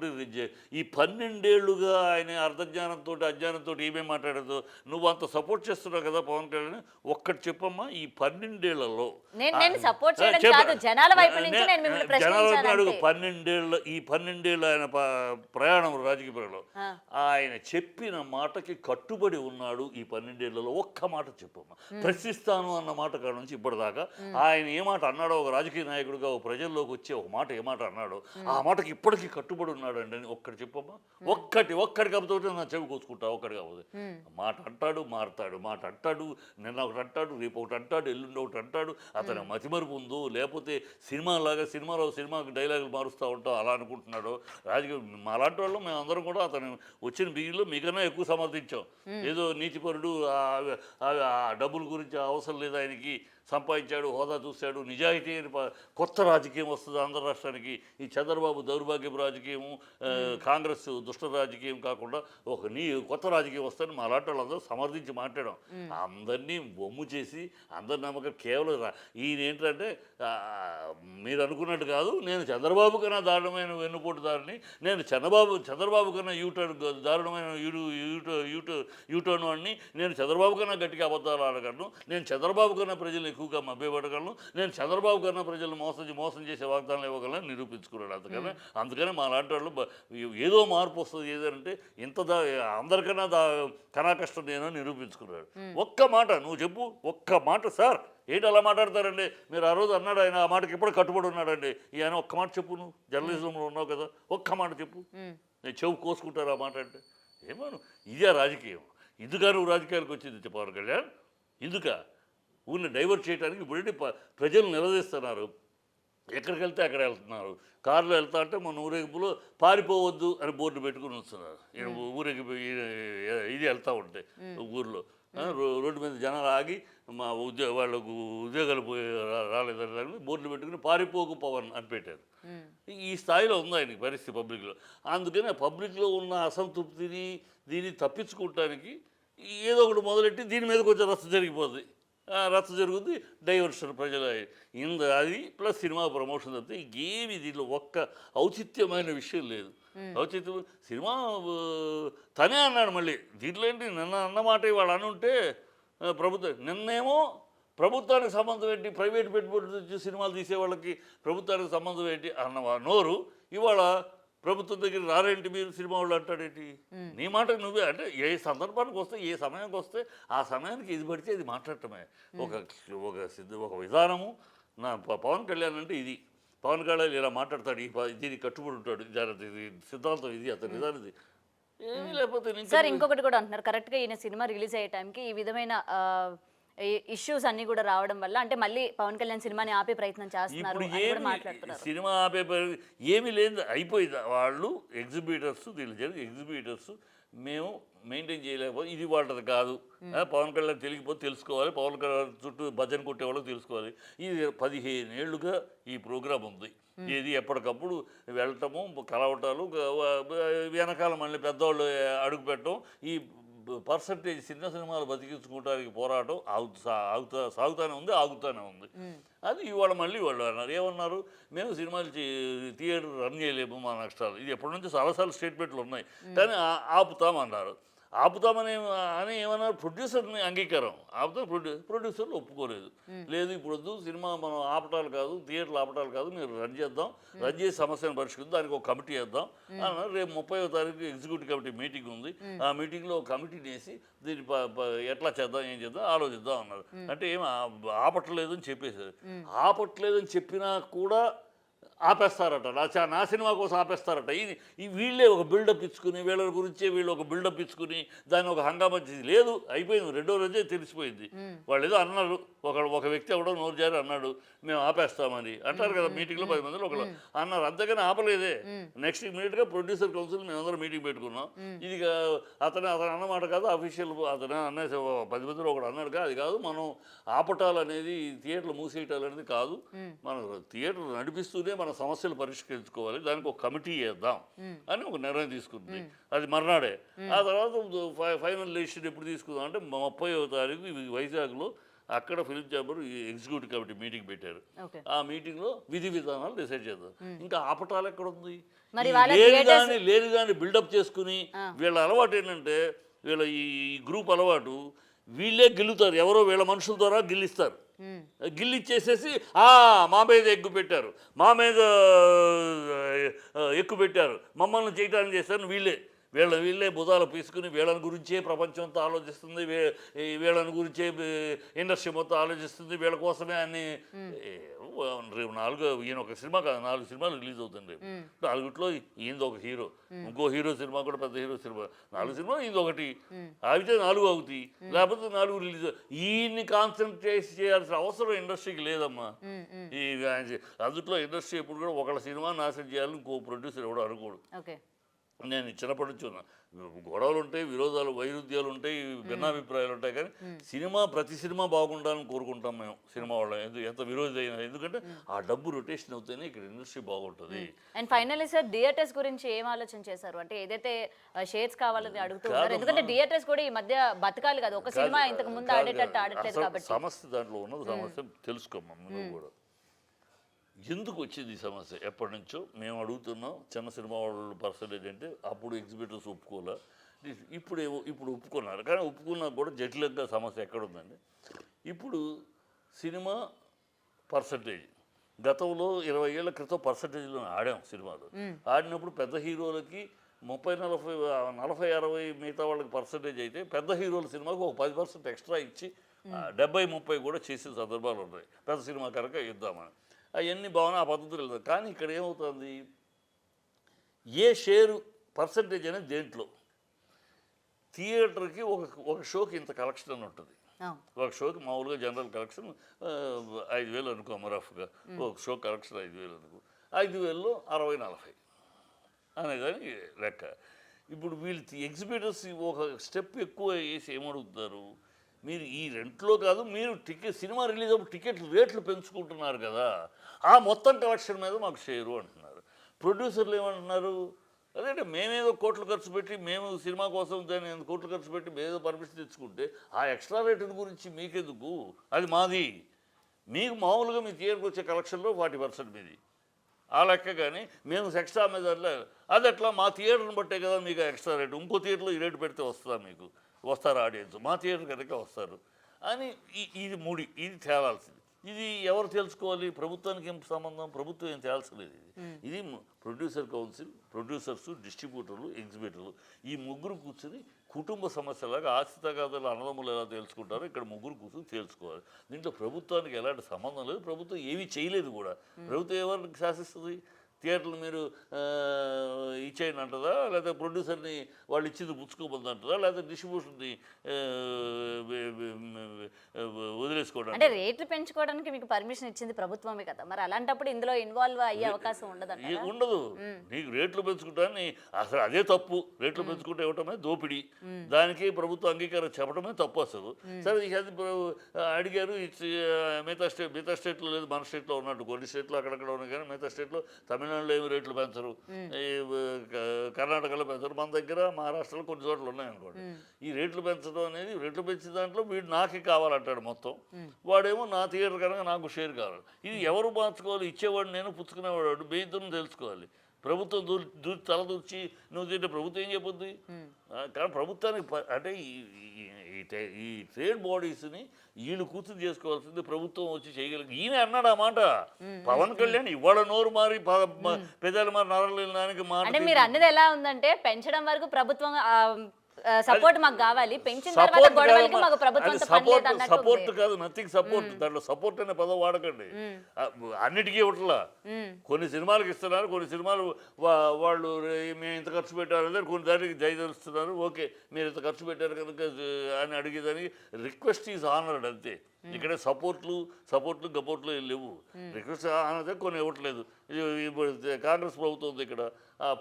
ఈ 12 ఏళ్లుగా ఆయన అర్ధజ్ఞానంతో అజ్ఞానంతో ఏమేమి మాట్లాడదు. నువ్వు అంత సపోర్ట్ చేస్తున్నావు కదా పవన్ కళ్యాణ్, ఒక్కటి చెప్పమ్మా. ఈ 12 ఏళ్లలో నేను సపోర్ట్ చేయడం కాదు, జనాల వైపు నుంచి నేను మిమ్మల్ని ప్రశ్నించాను. 12 ఏళ్ళ ఆయన ప్రయాణం రాజకీయ ప్రయాణంలో ఆయన చెప్పిన మాటకి కట్టుబడి ఉన్నాడు. ఈ 12 ఏళ్లలో ఒక్క మాట చెప్పమ్మా. ప్రశ్నిస్తాను అన్న మాట కాడ నుంచి ఇప్పటిదాకా ఆయన ఏ మాట అన్నాడో, ఒక రాజకీయ నాయకుడిగా ఒక ప్రజల్లోకి వచ్చే ఒక మాట ఏ మాట అన్నాడో ఆ మాటకి ఇప్పటికీ కట్టుబడి ఉన్నాడు అండి అని ఒక్కటి చెప్పమ్మా. ఒక్కటి కాకపోతే నా చెవి కోసుకుంటా. ఒక్కడి కాకపోతే మాట అంటాడు, మారుతాడు. మాట అంటాడు, నిన్న ఒకటి అంటాడు, రేపు ఒకటి అంటాడు, ఎల్లుండి ఒకటి అంటాడు. అతను మతిమరుపు ఉందో లేకపోతే సినిమాకి డైలాగులు మారుస్తూ ఉంటాం అలా అనుకుంటున్నాడు. రాజకీయ మా అలాంటి వాళ్ళు మేము అందరం కూడా అతను వచ్చిన బిగిలో మీకన్నా ఎక్కువ సమర్థించాం. ఏదో నీతిపరుడు, డబ్బుల గురించి అవసరం లేదు ఆయనకి, సంపాదించాడు, హోదా చూశాడు, నిజాయితీ అని కొత్త రాజకీయం వస్తుంది ఆంధ్ర రాష్ట్రానికి. ఈ చంద్రబాబు దౌర్భాగ్యపు రాజకీయము, కాంగ్రెస్ దుష్ట రాజకీయం కాకుండా ఒక కొత్త రాజకీయం వస్తుందని మా అలాంటి వాళ్ళందరూ సమర్థించి మాట్లాడాం. అందరినీ బొమ్ము చేసి అందరి నమ్మకం కేవలం ఈయన ఏంటంటే మీరు అనుకున్నట్టు కాదు, నేను చంద్రబాబు కన్నా దారుణమైన వెన్నుపోటుదారిని, నేను చంద్రబాబు కన్నా దారుణమైన యూటర్న్ వాడిని, నేను చంద్రబాబు కన్నా గట్టిగా అబద్ధాలు ఆడగలను, నేను చంద్రబాబు కన్నా ప్రజలు ఎక్కువగా మభ్యపడగలను, నేను చంద్రబాబు కన్నా ప్రజలను మోసం చేసే వాగ్దానాలు ఇవ్వగలను నిరూపించుకున్నాడు. అందుకని మా లాంటి వాళ్ళు ఏదో మార్పు వస్తుంది ఏదంటే అందరికన్నా కనా కష్టం నేను నిరూపించుకున్నాడు. ఒక్క మాట నువ్వు చెప్పు, ఒక్క మాట. సార్ ఏంటి అలా మాట్లాడతారండి మీరు? ఆ రోజు అన్నాడు ఆయన, ఆ మాటకి ఎప్పుడు కట్టుబడి ఉన్నాడండి. ఆయన ఒక్క మాట చెప్పు, నువ్వు జర్నలిజంలో ఉన్నావు కదా, ఒక్క మాట చెప్పు. నేను చెవు కోసుకుంటారు ఆ మాట అంటే. ఏమను ఇదే రాజకీయం? ఇందుక నువ్వు రాజకీయాలకు వచ్చింది పవన్ కళ్యాణ్? ఇందుక ఊరిని డైవర్ట్ చేయడానికి ఇప్పుడు ప్రజలు నిలదీస్తున్నారు. ఎక్కడికి వెళ్తే అక్కడ వెళ్తున్నారు. కారులో వెళ్తా అంటే మన ఊరేగింపులో పారిపోవద్దు అని బోర్డు పెట్టుకుని వస్తున్నారు. ఊరేగి ఇది వెళ్తూ ఉంటే ఊర్లో రోడ్డు మీద జనాలు ఆగి మా వాళ్ళకు ఉద్యోగాలు రాలేదని బోర్డులు పెట్టుకుని పారిపోకు పవన్ అని పెట్టారు. ఈ స్థాయిలో ఉంది ఆయనకి పరిస్థితి పబ్లిక్లో. అందుకని ఆ పబ్లిక్లో ఉన్న అసంతృప్తిని దీన్ని తప్పించుకోవటానికి ఏదో ఒకటి మొదలెట్టి దీని మీద కొంచెం రచ్చ జరిగిపోతుంది. రచ్చ జరుగుద్ది, డైవర్షన్ ప్రజల అది ప్లస్ సినిమా ప్రమోషన్ తప్పితే ఏమి దీంట్లో ఒక్క ఔచిత్యమైన విషయం లేదు. ఔచిత్యం సినిమా తనే అన్నాడు మళ్ళీ దీంట్లో ఏంటి, నిన్న అన్నమాట ఇవాళ అనుంటే నిన్నేమో ప్రభుత్వానికి సంబంధం ఏంటి, ప్రైవేట్ పెట్టుబడి సినిమాలు తీసే వాళ్ళకి ప్రభుత్వానికి సంబంధం ఏంటి అన్న నోరు ఇవాళ ప్రభుత్వం దగ్గర రారేంటి మీరు సినిమా వాళ్ళు అంటాడేంటి. నీ మాటకు నువ్వే అంటే ఏ సందర్భానికి వస్తే ఏ సమయానికి వస్తే ఆ సమయానికి ఇది పడితే ఇది మాట్లాడటమే ఒక విధానము. నా పవన్ కళ్యాణ్ అంటే ఇది, పవన్ కళ్యాణ్ ఇలా మాట్లాడతాడు, దీనికి కట్టుబడి ఉంటాడు, ఇది సిద్ధాంతం ఇది, అతని విధానం ఇది. ఏమీ లేకపోతే సార్ ఇంకొకటి కూడా అంటున్నారు, కరెక్ట్గా ఈయన సినిమా రిలీజ్ అయ్యే టైంకి ఈ విధమైన ఇష్యూస్ అన్ని కూడా రావడం వల్ల అంటే మళ్ళీ పవన్ కళ్యాణ్ సినిమాని ఆపే ప్రయత్నం చేస్తున్నారు అని కూడా మాట్లాడుతున్నారు. సినిమా ఆపే ఏమీ లేదు, అయిపోయింది. వాళ్ళు ఎగ్జిబిటర్స్ ఎగ్జిబిటర్స్ మేము మెయింటైన్ చేయలేకపోతే ఇది వాళ్ళది కాదు. పవన్ కళ్యాణ్ తెలియకపోతే తెలుసుకోవాలి, పవన్ కళ్యాణ్ చుట్టూ భజన కొట్టేవాళ్ళకి తెలుసుకోవాలి. ఇది 15 ఏళ్ళుగా ఈ ప్రోగ్రాం ఉంది. ఇది ఎప్పటికప్పుడు వెళ్ళటము, కలవటాలు, వెనకాల మళ్ళీ పెద్దవాళ్ళు అడుగు పెట్టడం, ఈ పర్సంటేజ్ చిన్న సినిమాలు బతికించుకోవడానికి పోరాటం సాగుతూనే ఉంది. అది ఇవాళ మళ్ళీ వాళ్ళు అన్నారు, ఏమన్నారు, మేము సినిమాలు థియేటర్ రన్ చేయలేము మా నష్టాలు. ఇది ఎప్పటి నుంచి చాలాసార్లు స్టేట్మెంట్లు ఉన్నాయి, కానీ ఆపుతామన్నారు. ఆపుతామని ఏమన్నారు, ప్రొడ్యూసర్ని అంగీకారం ప్రొడ్యూసర్లు ఒప్పుకోలేదు. లేదు ఇప్పుడు వద్దు, సినిమా మనం ఆపటాలు కాదు, థియేటర్లు ఆపటాలు కాదు, మీరు రన్ చేసి సమస్యను పరిష్కరిద్దాం, దానికి ఒక కమిటీ వేద్దాం అన్నారు. రేపు 30వ తారీఖు ఎగ్జిక్యూటివ్ కమిటీ మీటింగ్ ఉంది. ఆ మీటింగ్లో ఒక కమిటీని వేసి దీన్ని ఎట్లా చేద్దాం, ఏం చేద్దాం ఆలోచిద్దాం అన్నారు. అంటే ఏం ఆపట్లేదని చెప్పేశారు. ఆపట్లేదని చెప్పినా కూడా ఆపేస్తారట, నా సినిమా కోసం ఆపేస్తారట. ఈ వీళ్ళే ఒక బిల్డప్ ఇచ్చుకుని, వీళ్ళ గురించే వీళ్ళు ఒక బిల్డప్ ఇచ్చుకుని దాన్ని ఒక హంగామా లేదు, అయిపోయింది. 2వ రోజే తెలిసిపోయింది. వాళ్ళు ఏదో అన్నారు, ఒక వ్యక్తి ఎవడో నోరు జారి అన్నాడు మేము ఆపేస్తామని అంటారు కదా మీటింగ్లో 10 మందిలో ఒకళ్ళు అన్నారు, అంతగానే ఆపలేదే. నెక్స్ట్ ఇమీడియట్గా ప్రొడ్యూసర్ కౌన్సిల్ మేమందరం మీటింగ్ పెట్టుకున్నాం. ఇది అతను అన్నమాట కాదు, అఫీషియల్ అతను అనే 10 మందిలో ఒకడు అన్నాడు కదా, అది కాదు, మనం ఆపటాలు అనేది థియేటర్లు మూసేయటాలు అనేది కాదు, మనం థియేటర్ నడిపిస్తూనే మన సమస్యలు పరిష్కరించుకోవాలి, దానికి ఒక కమిటీ చేద్దాం అని ఒక నిర్ణయం తీసుకుంది. అది మర్నాడే. ఆ తర్వాత ఫైనల్ డెసిషన్ ఎప్పుడు తీసుకుందాం అంటే 30వ తారీఖు వైజాగ్లో అక్కడ film chamber executive committee meeting పెట్టారు. ఆ మీటింగ్లో విధి విధానాలు డిసైడ్ చేద్దాం. ఇంకా ఆపటాలు ఎక్కడ ఉంది, లేని కానీ బిల్డప్ చేసుకుని వీళ్ళ అలవాటు ఏంటంటే, వీళ్ళ ఈ గ్రూప్ అలవాటు, వీళ్ళే గెలుతారు, ఎవరో వీళ్ళ మనుషుల ద్వారా గెలిస్తారు. గిల్లిచ్చేసేసి మా మీద ఎక్కువ పెట్టారు, మా మీద ఎక్కువ పెట్టారు, మమ్మల్ని చేయటానికి చేస్తారని వీళ్ళే బుధాలు పీసుకుని వీళ్ళని గురించే ప్రపంచం అంతా ఆలోచిస్తుంది, వీళ్ళని గురించే ఇండస్ట్రీ మొత్తం ఆలోచిస్తుంది, వీళ్ళ కోసమే అన్ని. ఈయన ఒక సినిమా కాదు, 4 సినిమాలు రిలీజ్ అవుతుంది. 4ట్లో ఈయనది ఒక హీరో, ఇంకో హీరో సినిమా కూడా పెద్ద హీరో సినిమా, 4 సినిమాలు ఈయన ఒకటి, అయితే 4 అవుతాయి, లేకపోతే 4 రిలీజ్. ఈయన్ని కాన్సన్ట్రేట్ చేయాల్సిన అవసరం ఇండస్ట్రీకి లేదమ్మా. ఈ అందుట్లో ఇండస్ట్రీ ఎప్పుడు కూడా ఒకళ్ళ సినిమా నాశనం చేయాలని ఇంకో ప్రొడ్యూసర్ ఎవడో అనుకోడు. నేను చిన్నప్పటి నుంచి ఉన్నా, గొడవలు ఉంటాయి, విరోధాలు వైరుధ్యాలు ఉంటాయి, భిన్నాభిప్రాయాలు ఉంటాయి, కానీ ప్రతి సినిమా బాగుండాలని కోరుకుంటాం మేము సినిమా వాళ్ళం, ఎంత విరోధి అయినా. ఎందుకంటే ఆ డబ్బు రొటేషన్ అవుతేనే ఇక్కడ ఇండస్ట్రీ బాగుంటుంది. అండ్ ఫైనల్లీ సార్ థియేటర్స్ గురించి ఏం ఆలోచన చేశారు అంటే, ఏదైతే షేర్స్ కావాలని అడుగుతున్నారు, ఎందుకంటే థియేటర్స్ కూడా ఈ మధ్య బతకాలి కదా, ఒక సినిమా ఇంతకు ముందు ఆడట్లేదు కాబట్టి. సమస్య దాంట్లో ఉన్నది, సమస్య తెలుసుకోమ్మా నువ్వు కూడా. ఎందుకు వచ్చింది ఈ సమస్య? ఎప్పటి నుంచో మేము అడుగుతున్నాం. చిన్న సినిమా వాళ్ళు పర్సంటేజ్ అంటే అప్పుడు ఎగ్జిబిటర్స్ ఒప్పుకోలే, ఇప్పుడు ఒప్పుకున్నారు. కానీ ఒప్పుకున్నా కూడా జటిలంగా సమస్య ఎక్కడుందండి. ఇప్పుడు సినిమా పర్సంటేజ్ గతంలో 20 ఏళ్ల క్రితం పర్సంటేజ్లో ఆడాం సినిమాలు. ఆడినప్పుడు పెద్ద హీరోలకి 30-40-60 మిగతా వాళ్ళకి పర్సంటేజ్ అయితే, పెద్ద హీరోల సినిమాకు ఒక 10% ఎక్స్ట్రా ఇచ్చి 70-30 కూడా చేసే సందర్భాలు ఉన్నాయి. పెద్ద సినిమా కనుక ఇద్దామని అవన్నీ బాగున్నా, ఆ పద్ధతులు వెళ్తాయి. కానీ ఇక్కడ ఏమవుతుంది, ఏ షేరు పర్సంటేజ్ అనేది దేంట్లో, థియేటర్కి ఒక షోకి ఇంత కలెక్షన్ అని ఉంటుంది. ఒక షోకి మామూలుగా జనరల్ కలెక్షన్ 5,000 అనుకో, రఫ్గా ఒక షో కలెక్షన్ 5,000 అనుకో, 5,000లో 60-40 అనేదానికి లెక్క. ఇప్పుడు వీళ్ళు ఎగ్జిబిటర్స్ ఒక స్టెప్ ఎక్కువ వేసి ఏమడుగుతారు, మీరు ఈ రెంట్లో కాదు, మీరు సినిమా రిలీజ్ అప్పుడు టికెట్లు రేట్లు పెంచుకుంటున్నారు కదా, ఆ మొత్తం కలెక్షన్ మీద మాకు షేరు అంటున్నారు. ప్రొడ్యూసర్లు ఏమంటున్నారు, అదే మేమేదో కోట్లు ఖర్చు పెట్టి, మేము సినిమా కోసం దాన్ని కోట్లు ఖర్చు పెట్టి మేమేదో పర్మిషన్ తెచ్చుకుంటే ఆ ఎక్స్ట్రా రేటు గురించి మీకెందుకు, అది మాది. మీకు మామూలుగా మీ థియేటర్కి వచ్చే కలెక్షన్లో 40% మీది ఆ లెక్క. కానీ మేము ఎక్స్ట్రా మీద అది అట్లా మా థియేటర్ని బట్టే కదా మీకు ఎక్స్ట్రా రేటు. ఇంకో థియేటర్లో ఈ రేటు పెడితే వస్తుందా, మీకు వస్తారు ఆడియన్స్, మా థియేటర్ కనుక వస్తారు అని. ఇది ఇది తేలాల్సింది. ఇది ఎవరు తెలుసుకోవాలి? ప్రభుత్వానికి ఏం సంబంధం? ప్రభుత్వం ఏం తేల్చలేదు. ఇది ప్రొడ్యూసర్ కౌన్సిల్, ప్రొడ్యూసర్స్, డిస్ట్రిబ్యూటర్లు, ఎగ్జిబిటర్లు, ఈ ముగ్గురు కూర్చొని కుటుంబ సమస్యలాగా ఆస్తి తగాదాలు అన్నదమ్ములు ఎలా తెలుసుకుంటారో ఇక్కడ ముగ్గురు కూర్చొని తెలుసుకోవాలి. దీంట్లో ప్రభుత్వానికి ఎలాంటి సంబంధం లేదు. ప్రభుత్వం ఏమీ చేయలేదు కూడా. ప్రభుత్వం ఎవరికి శాసిస్తుంది? థియేటర్లు మీరు ఇచ్చేయండి అంటదా, లేకపోతే ప్రొడ్యూసర్ని వాళ్ళు ఇచ్చింది పుచ్చుకోబోద్దు అంటదా, లేకపోతే డిస్ట్రిబ్యూషన్ని వదిలేసుకోవడం? అంటే రేట్లు పెంచుకోవడానికి మీకు పర్మిషన్ ఇచ్చింది ప్రభుత్వమే కదా, మరి అలాంటప్పుడు ఇందులో ఇన్వాల్వ్ అయ్యే అవకాశం ఉండదు. నీకు రేట్లు పెంచుకుంటాను అసలు అదే తప్పు. రేట్లు పెంచుకుంటే ఇవ్వటమే దోపిడీ. దానికి ప్రభుత్వం అంగీకారం చెప్పడమే తప్పు అసలు. సరే అది అడిగారు, మిగతా స్టేట్లో లేదు, మన స్టేట్లో ఉన్నట్టు కొన్ని స్టేట్లో అక్కడక్కడ ఉన్నాయి, కానీ మిగతా స్టేట్లో తమిళనాడులో ఏమి రేట్లు పెంచరు, కర్ణాటకలో పెంచరు, మన దగ్గర మహారాష్ట్రలో కొన్ని చోట్ల ఉన్నాయనుకోండి. ఈ రేట్లు పెంచడం అనేది, రేట్లు పెంచిన దాంట్లో వీడు నాకే కావాలంటాడు మొత్తం, వాడేమో నా థియేటర్ కనుక నాకు షేర్ కావాలి. ఇది ఎవరు మార్చుకోవాలి? ఇచ్చేవాడు నేను, పుచ్చుకునేవాడు బేయిద్దరం తెలుసుకోవాలి. ప్రభుత్వం తల దూర్చి నువ్వు తింటే ప్రభుత్వం ఏం చెప్పొద్ది? కానీ ప్రభుత్వానికి అంటే ఈ ట్రేడ్ బాడీస్ని వీళ్ళు కూర్చుని చేసుకోవాల్సింది ప్రభుత్వం వచ్చి చేయగలిగి. ఈయన అన్నాడు ఆ మాట. పవన్ కళ్యాణ్ ఇవాళ నోరు మారి పెదాలు మారి నరలేని దానికి మాట. అంటే మీరు అన్నది ఎలా ఉందంటే, పెంచడం వరకు ప్రభుత్వం సపోర్ట్ మాకు కావాలి, పెంచిన తర్వాత గొడవలకి మాకు ప్రభుత్వం సపోర్ట్ కాదు, నథింగ్ సపోర్ట్. దాంట్లో సపోర్ట్ అనే పదం వాడకండి. అన్నిటికీ ఇవ్వట్లా. కొన్ని సినిమాలకు ఇస్తున్నారు, కొన్ని సినిమాలు వాళ్ళు మేము ఇంత ఖర్చు పెట్టారు, కొన్ని దానికి దయదలుస్తున్నారు. ఓకే, మీరు ఇంత ఖర్చు పెట్టారు కనుక అని అడిగేదానికి రిక్వెస్ట్ ఈజ్ ఆనర్డ్ అంతే. ఇక్కడ సపోర్ట్లు గపోర్ట్లు లేవు. రిక్వెస్ట్ అనేది కొన్ని ఇవ్వట్లేదు. ఇప్పుడు కాంగ్రెస్ ప్రభుత్వం ఉంది ఇక్కడ.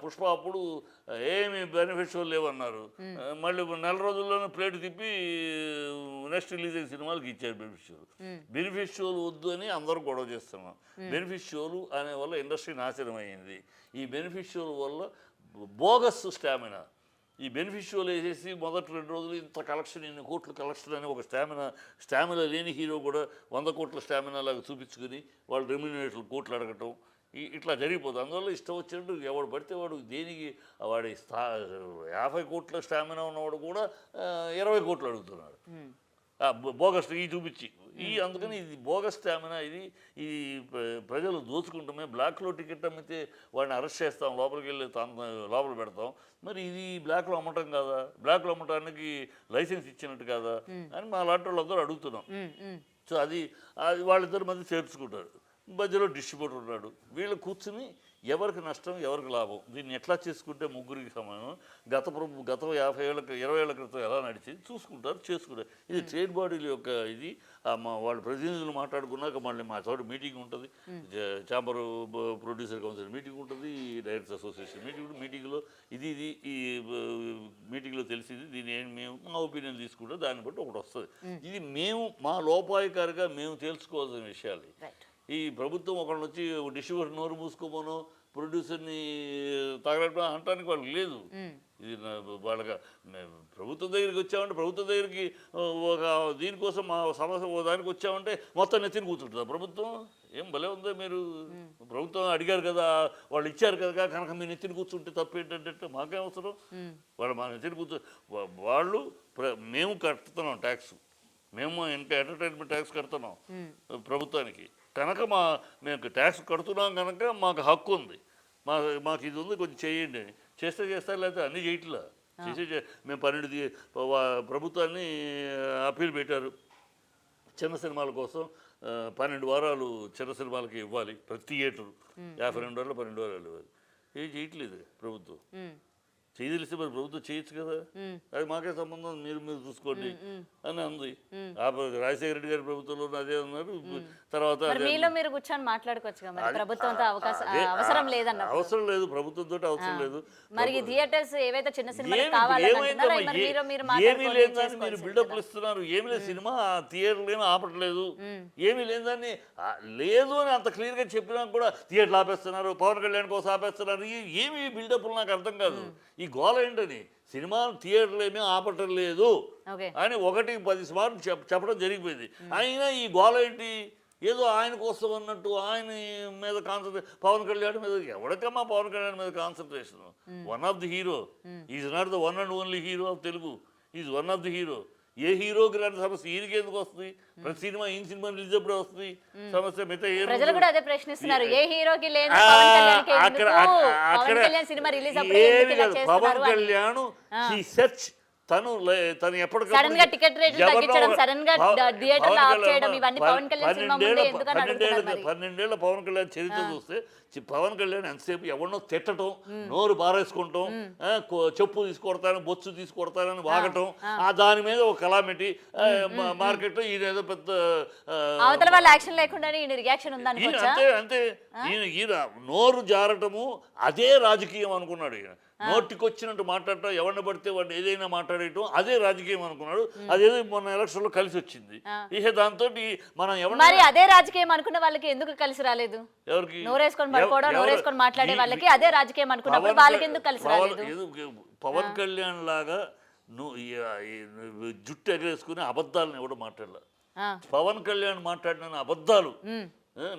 పుష్ప అప్పుడు ఏమి బెనిఫిట్స్ లేవన్నారు, మళ్ళీ నెల రోజుల్లోనే ప్లేట్ తిప్పి నెక్స్ట్ రిలీజ్ అయిన సినిమాలకు ఇచ్చారు బెనిఫిట్ షోలు వద్దు అని అందరూ గొడవ చేస్తున్నాం. బెనిఫిట్ షోలు అనే వల్ల ఇండస్ట్రీ నాశనం అయ్యింది. ఈ బెనిఫిట్ షోల వల్ల బోగస్ స్టామినా. ఈ బెనిఫిట్ షోలు వేసేసి మొదటి 2 రోజులు ఇంత కలెక్షన్, ఇన్ని కోట్ల కలెక్షన్ అని ఒక స్టామినా లేని హీరో కూడా 100 కోట్ల స్టామినా లాగా చూపించుకుని వాళ్ళు రెమ్యూనరేట్లు కోట్లు అడగటం ఇట్లా జరిగిపోతుంది. అందువల్ల ఇష్టం వచ్చినట్టు ఎవడు పడితే వాడు దేనికి వాడి 50 కోట్ల స్టామినా ఉన్నవాడు కూడా 20 కోట్లు అడుగుతున్నాడు బోగస్ ఈ చూపించి. అందుకని ఇది బోగస్ స్టామినా. ఇది ప్రజలు దోచుకుంటామే. బ్లాక్లో టికెట్ అమ్మితే వాడిని అరెస్ట్ చేస్తాం, లోపలికి వెళ్ళి లోపల పెడతాం. మరి ఇది బ్లాక్లో అమ్మటం కాదా? బ్లాక్లో అమ్మటానికి లైసెన్స్ ఇచ్చినట్టు కాదా అని మా లాంటి వాళ్ళందరూ అడుగుతున్నాం. సో అది వాళ్ళిద్దరి మధ్య చేర్చుకుంటారు. మధ్యలో డిస్ట్రిబ్యూటర్ ఉన్నాడు. వీళ్ళు కూర్చుని ఎవరికి నష్టం ఎవరికి లాభం, దీన్ని ఎట్లా చేసుకుంటే ముగ్గురికి సమానం, గత 50 ఏళ్ళకి 20 ఏళ్ల క్రితం ఎలా నడిచింది చూసుకుంటారు, చేసుకుంటారు. ఇది ట్రేడ్ బాడీల యొక్క ఇది. వాళ్ళ ప్రతినిధులు మాట్లాడుకున్నాక మళ్ళీ మా చోట మీటింగ్ ఉంటుంది, ఛాంబర్ ప్రొడ్యూసర్ కౌన్సిల్ మీటింగ్ ఉంటుంది, డైరెక్టర్స్ అసోసియేషన్ మీటింగ్లో ఈ మీటింగ్లో తెలిసింది. దీన్ని మేము మా ఒపీనియన్ తీసుకుంటే దాన్ని బట్టి ఒకటి వస్తుంది. ఇది మేము మా లోపాయికారిగా మేము తెలుసుకోవాల్సిన విషయాలు. ఈ ప్రభుత్వం ఒకళ్ళు వచ్చి డిస్ట్రిబ్యూటర్ నోరు మూసుకోమనో ప్రొడ్యూసర్ని తగలడం అనటానికి వాళ్ళకి లేదు. ఇది వాళ్ళకి ప్రభుత్వం దగ్గరికి వచ్చామంటే, ప్రభుత్వం దగ్గరికి ఒక దీనికోసం మా సమస్య దానికి వచ్చామంటే మొత్తం నెత్తిని కూర్చుంటుందా ప్రభుత్వం? ఏం భలే ఉందో మీరు. ప్రభుత్వం అడిగారు కదా, వాళ్ళు ఇచ్చారు కదా కనుక మీరు నెత్తిని కూర్చుంటే తప్పు ఏంటంటే మాకేం అవసరం? వాళ్ళు మా నెత్తిని వాళ్ళు మేము కడుతున్నాం ట్యాక్స్, మేము ఇంకా ఎంటర్టైన్మెంట్ ట్యాక్స్ కడుతున్నాం ప్రభుత్వానికి కనుక మేము ట్యాక్స్ కడుతున్నాం కనుక మాకు హక్కు ఉంది, మాకు ఇది ఉంది, కొంచెం చేయండి అని. చేస్తారు, లేకపోతే అన్నీ చేయట్లా. మేము 12 ప్రభుత్వాన్ని అప్పీల్ పెట్టారు చిన్న సినిమాల కోసం. 12 వారాలు చిన్న సినిమాలకి ఇవ్వాలి ప్రతి థియేటరు. 52 వారాలు 12 వారాలు ఇవ్వాలి. ఏం చేయట్లేదు ప్రభుత్వం. తెలిస్తే మరి ప్రభుత్వం చేయొచ్చు కదా, అది మాకే సంబంధం, మీరు మీరు చూసుకోండి అని అంది. రాజశేఖర రెడ్డి గారి ప్రభుత్వంలో అదే ఉన్నారు. తర్వాత మరి మీలో మీరు కూర్చొని మాట్లాడుకోవచ్చు మరి ప్రభుత్వంతో అవసరం లేదన్న. అవసరం లేదు, ప్రభుత్వంతో అవసరం లేదు. మరి ఈ థియేటర్స్ ఏవైతే చిన్న సినిమాలు కావాలంటున్నారో మరి మీరు ఏమీ లేదని మీరు బిల్డప్లు ఇస్తున్నారు. ఏమీ లేదు, సినిమా థియేటర్లు ఏమీ ఆపట్లేదు, ఏమీ లేదని లేదు అని అంత క్లియర్గా చెప్పినా కూడా థియేటర్లు ఆపేస్తున్నారు, పవన్ కళ్యాణ్ కోసం ఆపేస్తున్నారు. ఏమి బిల్డప్లు నాకు అర్థం కాదు. ఈ గోల ఏంటని, సినిమా థియేటర్లు ఏమీ ఆపటం లేదు అని 1-10 సార్లు చెప్పడం జరిగిపోయింది. అయినా ఈ గోల ఏంటి, ఏదో ఆయన కోసం అన్నట్టు ఆయన మీద కాన్సన్ట్రేషన్, పవన్ కళ్యాణ్ మీద. ఎవరికమ్మా పవన్ కళ్యాణ్ మీద concentration? One of the hero, is not the one and only hero of Telugu, is one of the hero. ఏ హీరోకి రాని సమస్య ఈయనకి ఎందుకు వస్తుంది? ప్రతి సినిమా సినిమా రిలీజ్ అప్పుడే వస్తుంది సమస్య. మిగతా ప్రజలు కూడా అదే ప్రశ్నిస్తున్నారు, ఏ హీరోకి లేని పవన్ కళ్యాణ్కి ఎందుకు? పవన్ కళ్యాణ్ సినిమా రిలీజ్ అప్పుడే ఎందుకు ఇలా చేస్తున్నారు? పవన్ కళ్యాణ్ హి సెర్చ్ తను ఎప్పటికప్పుడు సడన్ గా టికెట్ రేట్లు తగ్గించడం, సడన్ గా థియేటర్లు ఆఫ్ చేయడం, ఇవన్నీ పవన్ కళ్యాణ్ సినిమా ముందే ఎందుకని అడుగుతున్నారు. 12 ఏళ్ల పవన్ కళ్యాణ్ చరిత్ర చూస్తే పవన్ కళ్యాణ్ ఎంతసేపు ఎవరినో తిట్టడం, నోరు బారేసుకుంటాం, చెప్పు తీసుకొడతాను, బొచ్చు తీసుకొడతానని వాగటం, దాని మీద ఒక కలామిటీ మార్కెట్. ఈయన ఏదో పెద్ద అవతల వాళ్ళ యాక్షన్ లేకుండానే ఈయన రియాక్షన్ ఉందనుకోవచ్చా? అంతే ఈయన నోరు జారటము అదే రాజకీయం అనుకున్నాడు. ఈయన నోటికొచ్చినట్టు మాట్లాడటం, ఎవరిని పడితే వాడిని ఏదైనా మాట్లాడటం అదే రాజకీయం అనుకున్నాడు. అదేదో మొన్న ఎలక్షన్లో కలిసి వచ్చింది. ఇక దాంతో మనం మరి అదే రాజకీయం అనుకున్న వాళ్ళకి ఎందుకు కలిసి రాలేదు? ఎవరికి? నోరేసుకొని పడుకోవడం, నోరేసుకొని మాట్లాడే వాళ్ళకి అదే రాజకీయం అనుకున్నప్పుడు వాళ్ళకి ఎందుకు కలిసి రాలేదు? పవన్ కళ్యాణ్ లాగా జుట్టు ఎగరేసుకుని అబద్ధాలను ఎవడో మాట్లాడలే. పవన్ కళ్యాణ్ మాట్లాడిన అబద్ధాలు,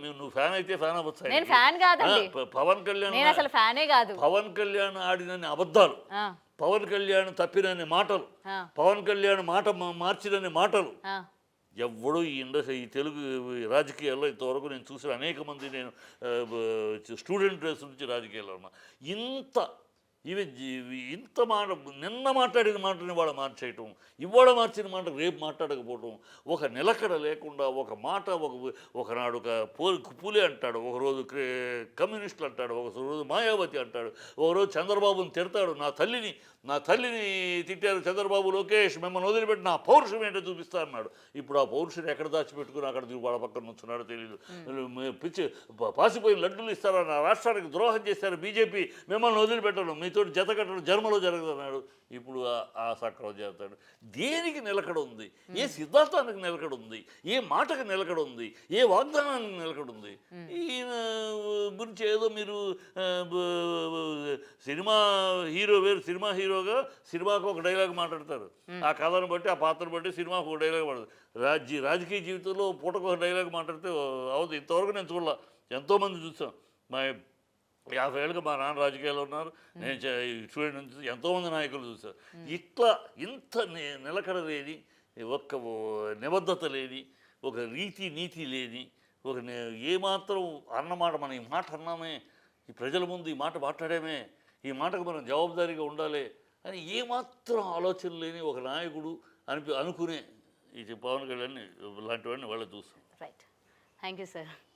నువ్వు ఫ్యాన్ అయితే ఫ్యాన్ అవ్వచ్చు, నేను ఫ్యాన్ కాదండి, పవన్ కళ్యాణ్ నేను అసలు ఫ్యానే కాదు. పవన్ కళ్యాణ్ ఆడినన్ని అబద్ధాలు, పవన్ కళ్యాణ్ తప్పినన్ని మాటలు, పవన్ కళ్యాణ్ మాట మార్చినన్ని మాటలు ఎవడు ఈ తెలుగు రాజకీయాల్లో ఇంతవరకు నేను చూసిన అనేక మంది, నేను స్టూడెంట్ డ్రెస్ నుంచి రాజకీయాల్లో ఉన్నా, ఇంత మాట, నిన్న మాట్లాడిన మాటని ఇవాళ మార్చేయటం, ఇవాళ మార్చిన మాట రేపు మాట్లాడకపోవటం, ఒక నిలకడ లేకుండా ఒక మాట, ఒకనాడు పూలే అంటాడు, ఒకరోజు కమ్యూనిస్టులు అంటాడు, ఒకరోజు మాయావతి అంటాడు, ఒకరోజు చంద్రబాబుని తిడతాడు, నా తల్లిని తిట్టారు చంద్రబాబు, లోకేష్ మిమ్మల్ని వదిలిపెట్టి నా పౌరుషం ఏంటో చూపిస్తా అన్నాడు. ఇప్పుడు ఆ పౌరుషం ఎక్కడ దాచిపెట్టుకుని అక్కడ వాళ్ళ పక్కన నుంచున్నాడో తెలియదు. పిచ్చి పాసిపోయిన లడ్డూలు ఇస్తారా, నా రాష్ట్రానికి ద్రోహం చేశారు బీజేపీ, మిమ్మల్ని వదిలిపెట్టడం, మీతో జత కట్టడం జన్మలో జరగదన్నాడు. ఇప్పుడు ఆ సక్రమం చేస్తాడు. దేనికి నిలకడ ఉంది? ఏ సిద్ధాంతానికి నిలకడ ఉంది? ఏ మాటకు నిలకడ ఉంది? ఏ వాగ్దానానికి నిలకడ ఉంది? ఈయన గురించి ఏదో మీరు సినిమా హీరో వేరు, సినిమా హీరోగా సినిమాకు ఒక డైలాగ్ మాట్లాడతారు, ఆ కథను బట్టి ఆ పాత్రను బట్టి సినిమాకు ఒక డైలాగ్ మాట్లాడతారు. రాజకీయ జీవితంలో పూటకు ఒక డైలాగ్ మాట్లాడితే అవుతుంది. ఇంతవరకు నేను చూడాల, ఎంతోమంది చూసాం. మా 50 ఏళ్ళుగా మా నాన్న రాజకీయాలు ఉన్నారు, నేను స్టూడెంట్ నుంచి ఎంతోమంది నాయకులు చూశారు. ఇట్లా ఇంత నిలకడ లేని, ఒక్క నిబద్ధత లేని, ఒక నీతి లేని, ఏమాత్రం అన్నమాట, మనం ఈ మాట అన్నామే, ఈ ప్రజల ముందు ఈ మాట మాట్లాడామే, ఈ మాటకు మనం జవాబుదారీగా ఉండాలి అని ఏమాత్రం ఆలోచన లేని ఒక నాయకుడు అనుకునే ఈ పవన్ కళ్యాణ్ లాంటివాడిని వాళ్ళు చూస్తాం. Right, thank you sir.